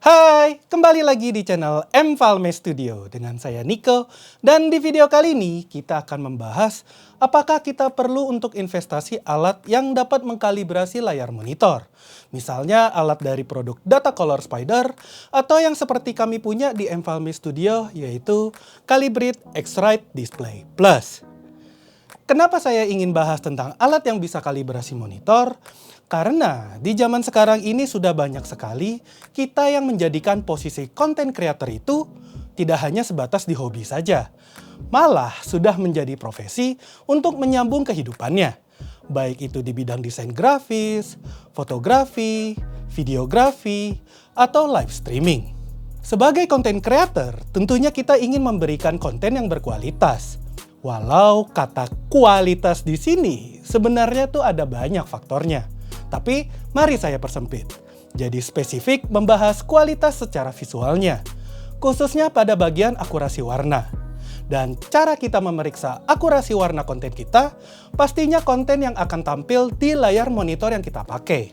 Hai, kembali lagi di channel M Falme Studio dengan saya Nico. Dan di video kali ini kita akan membahas apakah kita perlu untuk investasi alat yang dapat mengkalibrasi layar monitor. Misalnya alat dari produk Data Color Spider atau yang seperti kami punya di M Falme Studio yaitu Calibrate X-Rite Display Plus. Kenapa saya ingin bahas tentang alat yang bisa kalibrasi monitor? Karena di zaman sekarang ini sudah banyak sekali kita yang menjadikan posisi content creator itu tidak hanya sebatas di hobi saja. Malah sudah menjadi profesi untuk menyambung kehidupannya. Baik itu di bidang desain grafis, fotografi, videografi, atau live streaming. Sebagai content creator, tentunya kita ingin memberikan konten yang berkualitas. Walau kata kualitas di sini sebenarnya tuh ada banyak faktornya. Tapi mari saya persempit. Jadi spesifik membahas kualitas secara visualnya, khususnya pada bagian akurasi warna. Dan cara kita memeriksa akurasi warna konten kita, pastinya konten yang akan tampil di layar monitor yang kita pakai.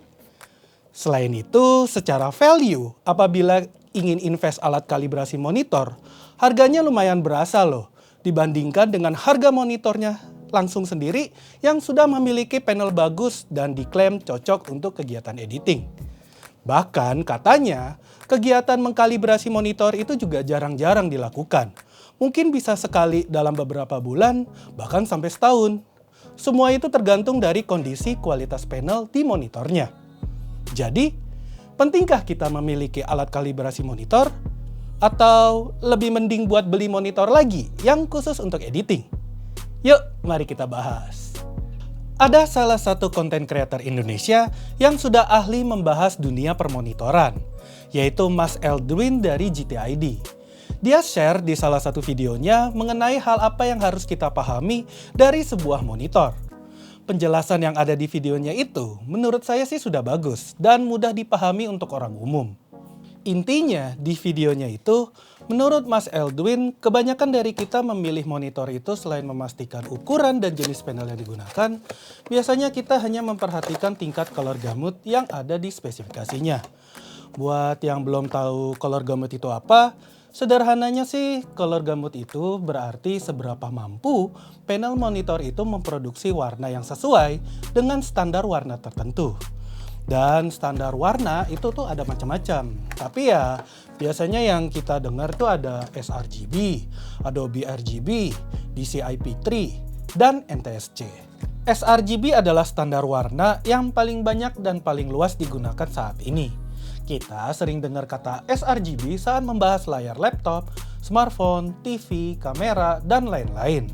Selain itu, secara value, apabila ingin invest alat kalibrasi monitor, harganya lumayan berasa loh, dibandingkan dengan harga monitornya langsung sendiri yang sudah memiliki panel bagus dan diklaim cocok untuk kegiatan editing. Bahkan katanya, kegiatan mengkalibrasi monitor itu juga jarang-jarang dilakukan. Mungkin bisa sekali dalam beberapa bulan, bahkan sampai setahun. Semua itu tergantung dari kondisi kualitas panel di monitornya. Jadi, pentingkah kita memiliki alat kalibrasi monitor? Atau lebih mending buat beli monitor lagi yang khusus untuk editing? Yuk, mari kita bahas. Ada salah satu konten creator Indonesia yang sudah ahli membahas dunia permonitoran, yaitu Mas Eldwin dari GTID. Dia share di salah satu videonya mengenai hal apa yang harus kita pahami dari sebuah monitor. Penjelasan yang ada di videonya itu menurut saya sih sudah bagus dan mudah dipahami untuk orang umum. Intinya di videonya itu, menurut Mas Eldwin, kebanyakan dari kita memilih monitor itu selain memastikan ukuran dan jenis panel yang digunakan, biasanya kita hanya memperhatikan tingkat color gamut yang ada di spesifikasinya. Buat yang belum tahu color gamut itu apa, sederhananya sih color gamut itu berarti seberapa mampu panel monitor itu memproduksi warna yang sesuai dengan standar warna tertentu. Dan standar warna itu tuh ada macam-macam. Tapi ya biasanya yang kita dengar tuh ada sRGB, Adobe RGB, DCI-P3, dan NTSC. sRGB adalah standar warna yang paling banyak dan paling luas digunakan saat ini. Kita sering dengar kata sRGB saat membahas layar laptop, smartphone, TV, kamera, dan lain-lain.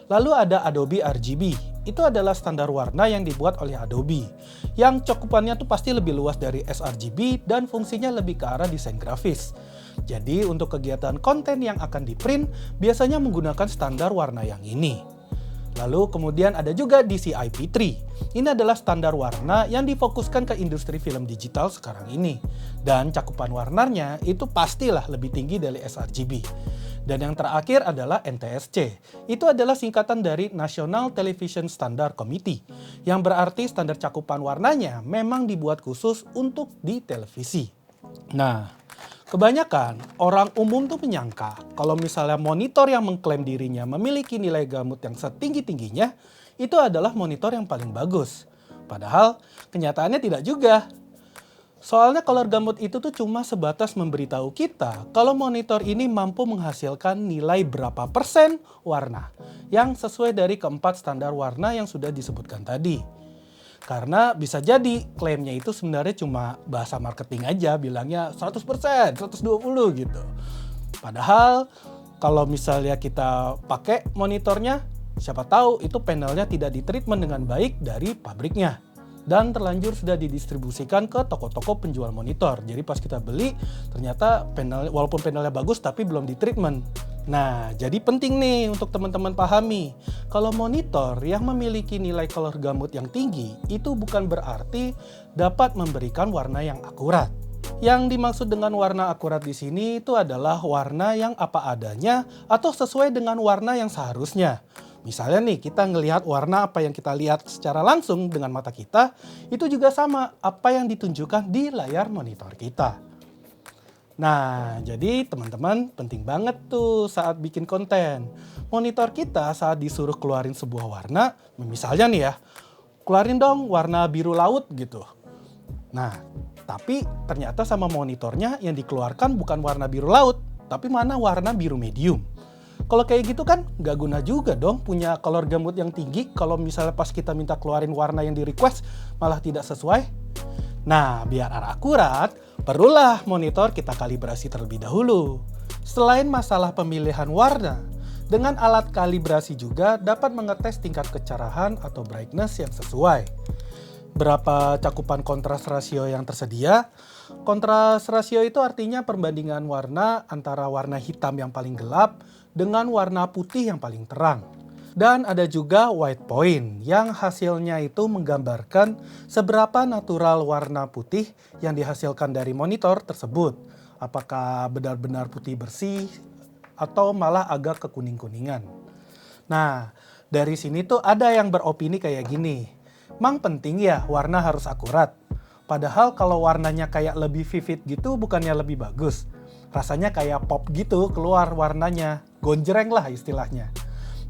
Lalu ada Adobe RGB. Itu adalah standar warna yang dibuat oleh Adobe, yang cakupannya tuh pasti lebih luas dari sRGB dan fungsinya lebih ke arah desain grafis. Jadi untuk kegiatan konten yang akan di-print, biasanya menggunakan standar warna yang ini. Lalu kemudian ada juga DCI-P3. Ini adalah standar warna yang difokuskan ke industri film digital sekarang ini. Dan cakupan warnanya itu pastilah lebih tinggi dari sRGB. Dan yang terakhir adalah NTSC. Itu adalah singkatan dari National Television Standard Committee, yang berarti standar cakupan warnanya memang dibuat khusus untuk di televisi. Nah, kebanyakan orang umum tuh menyangka kalau misalnya monitor yang mengklaim dirinya memiliki nilai gamut yang setinggi-tingginya, itu adalah monitor yang paling bagus. Padahal kenyataannya tidak juga. Soalnya color gamut itu tuh cuma sebatas memberitahu kita kalau monitor ini mampu menghasilkan nilai berapa persen warna yang sesuai dari keempat standar warna yang sudah disebutkan tadi. Karena bisa jadi klaimnya itu sebenarnya cuma bahasa marketing aja, bilangnya 100%, 120 gitu. Padahal kalau misalnya kita pakai monitornya, siapa tahu itu panelnya tidak ditreatment dengan baik dari pabriknya. Dan terlanjur sudah didistribusikan ke toko-toko penjual monitor. Jadi pas kita beli, ternyata panel, walaupun panelnya bagus tapi belum ditreatment. Nah, jadi penting nih untuk teman-teman pahami. Kalau monitor yang memiliki nilai color gamut yang tinggi, itu bukan berarti dapat memberikan warna yang akurat. Yang dimaksud dengan warna akurat di sini itu adalah warna yang apa adanya atau sesuai dengan warna yang seharusnya. Misalnya nih, kita ngelihat warna apa yang kita lihat secara langsung dengan mata kita, itu juga sama apa yang ditunjukkan di layar monitor kita. Nah, jadi teman-teman penting banget tuh saat bikin konten. Monitor kita saat disuruh keluarin sebuah warna, misalnya nih ya, keluarin dong warna biru laut gitu. Nah, tapi ternyata sama monitornya yang dikeluarkan bukan warna biru laut, tapi mana warna biru medium. Kalau kayak gitu kan nggak guna juga dong punya color gamut yang tinggi kalau misalnya pas kita minta keluarin warna yang di request malah tidak sesuai. Nah, biar akurat, perlulah monitor kita kalibrasi terlebih dahulu. Selain masalah pemilihan warna, dengan alat kalibrasi juga dapat mengetes tingkat kecerahan atau brightness yang sesuai. Berapa cakupan kontras rasio yang tersedia? Kontras rasio itu artinya perbandingan warna antara warna hitam yang paling gelap dengan warna putih yang paling terang. Dan ada juga white point yang hasilnya itu menggambarkan seberapa natural warna putih yang dihasilkan dari monitor tersebut. Apakah benar-benar putih bersih atau malah agak kekuning-kuningan. Nah, dari sini tuh ada yang beropini kayak gini. Mang penting ya warna harus akurat. Padahal kalau warnanya kayak lebih vivid gitu bukannya lebih bagus. Rasanya kayak pop gitu keluar warnanya. Gonjreng lah istilahnya.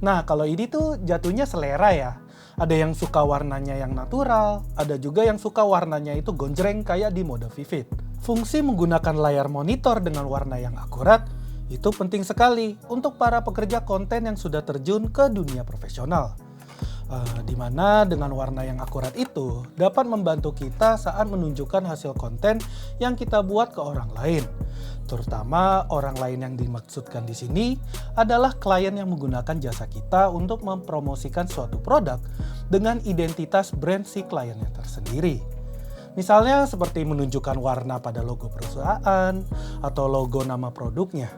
Nah, kalau ini tuh jatuhnya selera ya. Ada yang suka warnanya yang natural, ada juga yang suka warnanya itu gonjreng kayak di mode vivid. Fungsi menggunakan layar monitor dengan warna yang akurat itu penting sekali untuk para pekerja konten yang sudah terjun ke dunia profesional. Di mana dengan warna yang akurat itu dapat membantu kita saat menunjukkan hasil konten yang kita buat ke orang lain. Terutama orang lain yang dimaksudkan di sini adalah klien yang menggunakan jasa kita untuk mempromosikan suatu produk dengan identitas brand si kliennya tersendiri. Misalnya seperti menunjukkan warna pada logo perusahaan atau logo nama produknya.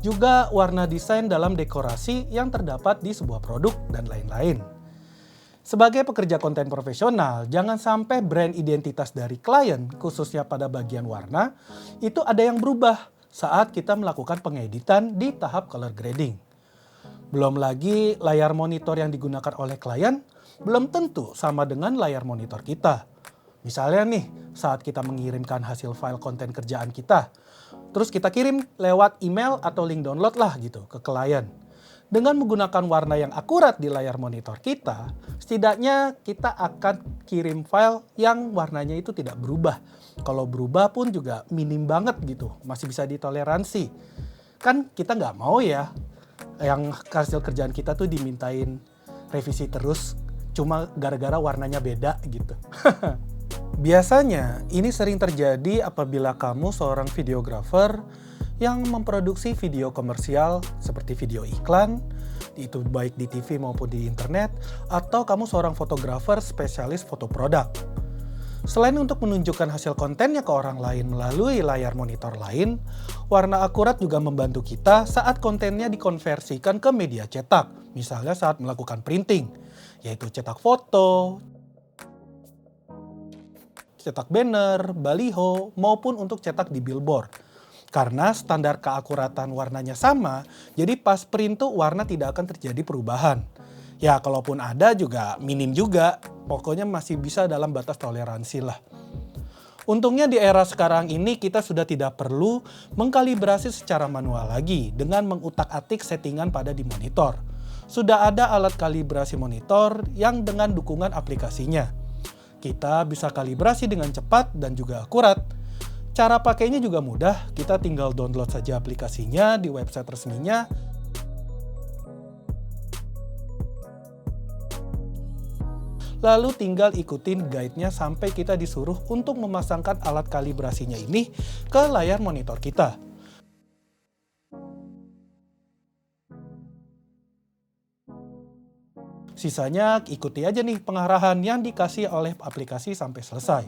Juga warna desain dalam dekorasi yang terdapat di sebuah produk dan lain-lain. Sebagai pekerja konten profesional, jangan sampai brand identitas dari klien, khususnya pada bagian warna, itu ada yang berubah saat kita melakukan pengeditan di tahap color grading. Belum lagi layar monitor yang digunakan oleh klien belum tentu sama dengan layar monitor kita. Misalnya nih, saat kita mengirimkan hasil file konten kerjaan kita, terus kita kirim lewat email atau link download lah gitu ke klien. Dengan menggunakan warna yang akurat di layar monitor kita, setidaknya kita akan kirim file yang warnanya itu tidak berubah. Kalau berubah pun juga minim banget gitu, masih bisa ditoleransi. Kan kita nggak mau ya, yang hasil kerjaan kita tuh dimintain revisi terus, cuma gara-gara warnanya beda gitu. Biasanya ini sering terjadi apabila kamu seorang videographer yang memproduksi video komersial seperti video iklan, itu baik di TV maupun di internet, atau kamu seorang fotografer spesialis foto produk. Selain untuk menunjukkan hasil kontennya ke orang lain melalui layar monitor lain, warna akurat juga membantu kita saat kontennya dikonversikan ke media cetak, misalnya saat melakukan printing, yaitu cetak foto, cetak banner, baliho, maupun untuk cetak di billboard. Karena standar keakuratan warnanya sama, jadi pas print tuh warna tidak akan terjadi perubahan. Ya kalaupun ada juga minim juga, pokoknya masih bisa dalam batas toleransi lah. Untungnya di era sekarang ini kita sudah tidak perlu mengkalibrasi secara manual lagi dengan mengutak-atik settingan pada di monitor. Sudah ada alat kalibrasi monitor yang dengan dukungan aplikasinya. Kita bisa kalibrasi dengan cepat dan juga akurat. Cara pakainya juga mudah, kita tinggal download saja aplikasinya di website resminya. Lalu tinggal ikutin guide-nya sampai kita disuruh untuk memasangkan alat kalibrasinya ini ke layar monitor kita. Sisanya ikuti aja nih pengarahan yang dikasih oleh aplikasi sampai selesai.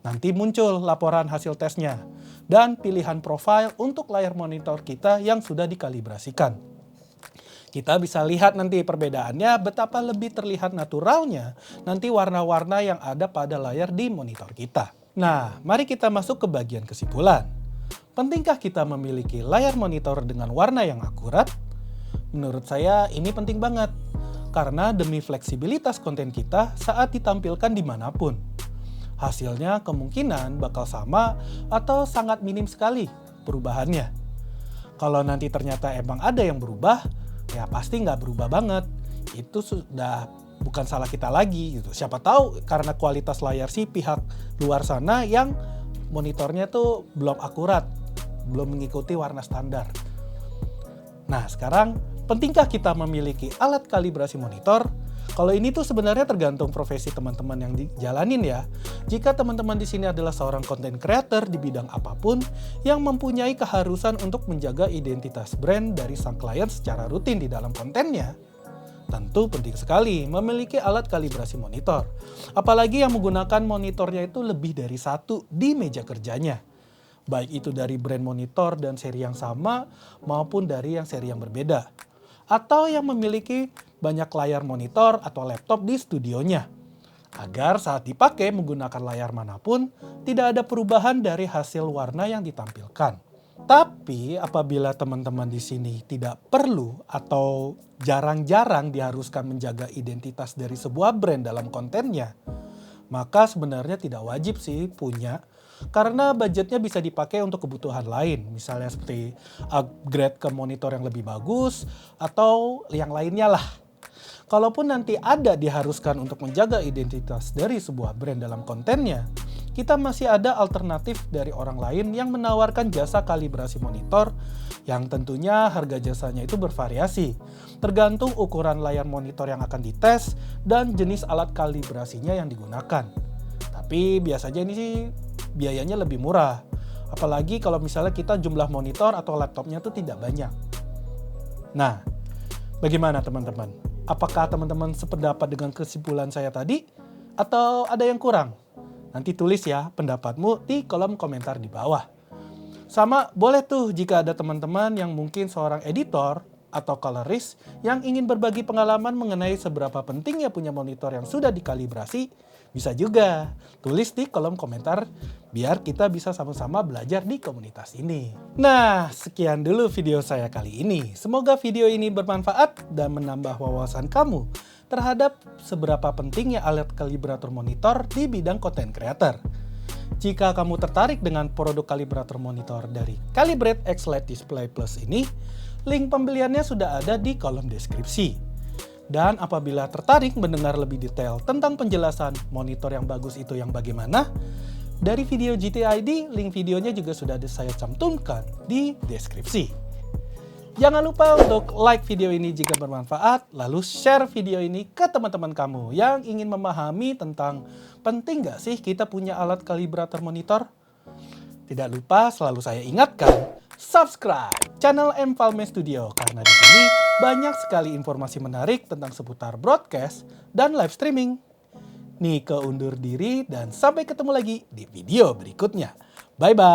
Nanti muncul laporan hasil tesnya dan pilihan profil untuk layar monitor kita yang sudah dikalibrasikan. Kita bisa lihat nanti perbedaannya betapa lebih terlihat naturalnya nanti warna-warna yang ada pada layar di monitor kita. Nah, mari kita masuk ke bagian kesimpulan. Pentingkah kita memiliki layar monitor dengan warna yang akurat? Menurut saya ini penting banget. Karena demi fleksibilitas konten kita saat ditampilkan dimanapun. Hasilnya kemungkinan bakal sama atau sangat minim sekali perubahannya. Kalau nanti ternyata emang ada yang berubah, ya pasti nggak berubah banget. Itu sudah bukan salah kita lagi gitu. Siapa tahu karena kualitas layar si pihak luar sana yang monitornya tuh belum akurat, belum mengikuti warna standar. Nah sekarang, pentingkah kita memiliki alat kalibrasi monitor? Kalau ini tuh sebenarnya tergantung profesi teman-teman yang dijalanin ya. Jika teman-teman di sini adalah seorang content creator di bidang apapun yang mempunyai keharusan untuk menjaga identitas brand dari sang klien secara rutin di dalam kontennya, tentu penting sekali memiliki alat kalibrasi monitor. Apalagi yang menggunakan monitornya itu lebih dari satu di meja kerjanya. Baik itu dari brand monitor dan seri yang sama maupun dari yang seri yang berbeda. Atau yang memiliki banyak layar monitor atau laptop di studionya. Agar saat dipakai menggunakan layar manapun, tidak ada perubahan dari hasil warna yang ditampilkan. Tapi apabila teman-teman di sini tidak perlu atau jarang-jarang diharuskan menjaga identitas dari sebuah brand dalam kontennya, maka sebenarnya tidak wajib sih punya, karena budgetnya bisa dipakai untuk kebutuhan lain, misalnya seperti upgrade ke monitor yang lebih bagus atau yang lainnya lah. Kalaupun nanti ada diharuskan untuk menjaga identitas dari sebuah brand dalam kontennya, kita masih ada alternatif dari orang lain yang menawarkan jasa kalibrasi monitor yang tentunya harga jasanya itu bervariasi, tergantung ukuran layar monitor yang akan dites dan jenis alat kalibrasinya yang digunakan. Tapi biasanya ini sih biayanya lebih murah, apalagi kalau misalnya kita jumlah monitor atau laptopnya itu tidak banyak. Nah, bagaimana teman-teman? Apakah teman-teman sependapat dengan kesimpulan saya tadi? Atau ada yang kurang? Nanti tulis ya pendapatmu di kolom komentar di bawah. Sama boleh tuh jika ada teman-teman yang mungkin seorang editor atau colorist yang ingin berbagi pengalaman mengenai seberapa pentingnya punya monitor yang sudah dikalibrasi, bisa juga tulis di kolom komentar biar kita bisa sama-sama belajar di komunitas ini. Nah, sekian dulu video saya kali ini. Semoga video ini bermanfaat dan menambah wawasan kamu terhadap seberapa pentingnya alat kalibrator monitor di bidang content creator. Jika kamu tertarik dengan produk kalibrator monitor dari Calibrate X LED Display Plus ini, link pembeliannya sudah ada di kolom deskripsi. Dan apabila tertarik mendengar lebih detail tentang penjelasan monitor yang bagus itu yang bagaimana, dari video GTID, link videonya juga sudah saya cantumkan di deskripsi. Jangan lupa untuk like video ini jika bermanfaat, lalu share video ini ke teman-teman kamu yang ingin memahami tentang penting nggak sih kita punya alat kalibrator monitor? Tidak lupa selalu saya ingatkan, subscribe channel MFalme Studio karena di sini banyak sekali informasi menarik tentang seputar broadcast dan live streaming. Nike undur diri dan sampai ketemu lagi di video berikutnya. Bye-bye.